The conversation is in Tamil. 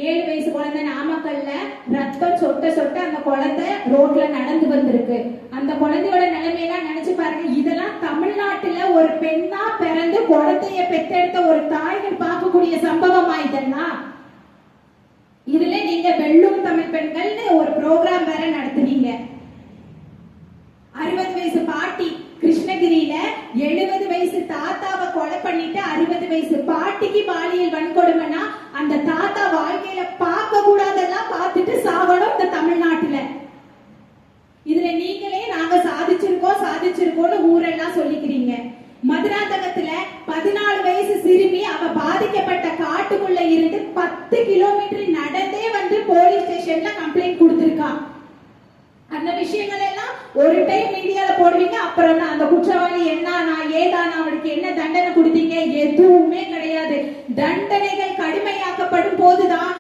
7 வயசு குழந்தை நாமக்கல்ல ரத்தம் சொட்ட சொட்ட அந்த குழந்தை ரோட்ல நடந்து வந்திருக்கு. அந்த குழந்தையோட நிலைமையெல்லாம் நினைச்சு பாருங்க. இதெல்லாம் தமிழ்நாட்டுல ஒரு பெண்ணா பிறந்து குழந்தைய பெற்றெடுத்த ஒரு தாய்கள் பார்க்கக்கூடிய சம்பவமா இதெல்லாம். இதுல நீங்க வெள்ளும் தமிழ் பெண்கள்னு ஒரு ப்ரோக்ராம் வேற நடத்துனீங்க. 60 வயசு பாட்டி கிருஷ்ணகிரியில 70 வயசு தாத்தாவை கொலை பண்ணிட்டு 60 வயசு பாட்டிக்கு பாலியல் வன்கொடுமைனா அந்த தாத்தா வாழ்க்கையில பார்க்க கூடாதெல்லாம் பார்த்துட்டு சாகணும் இந்த தமிழ்நாட்டுல. இதுல நீங்களே நாங்க சாதிச்சிருக்கோம்னு ஊரெல்லாம் சொல்லிக்கிறீங்க. மதுராந்தகத்துல 14 வயசு சிறுமி அவ பாதிக்கப்பட்ட காட்டுக்குள்ள இருந்து 10 கிலோமீட்டர் நடந்தே வந்து போலீஸ் ஸ்டேஷன்ல கம்ப்ளைண்ட் கொடுத்திருக்கா. அந்த விஷயங்கள் எல்லாம் ஒரு டைம் மீடியால போடுவீங்க, அப்புறம் அந்த குற்றவாளி என்ன ஏதானா அவனுக்கு என்ன தண்டனை கொடுத்தீங்க? எதுவுமே கிடையாது. தண்டனைகள் கடுமையாக்கப்படும் போதுதான்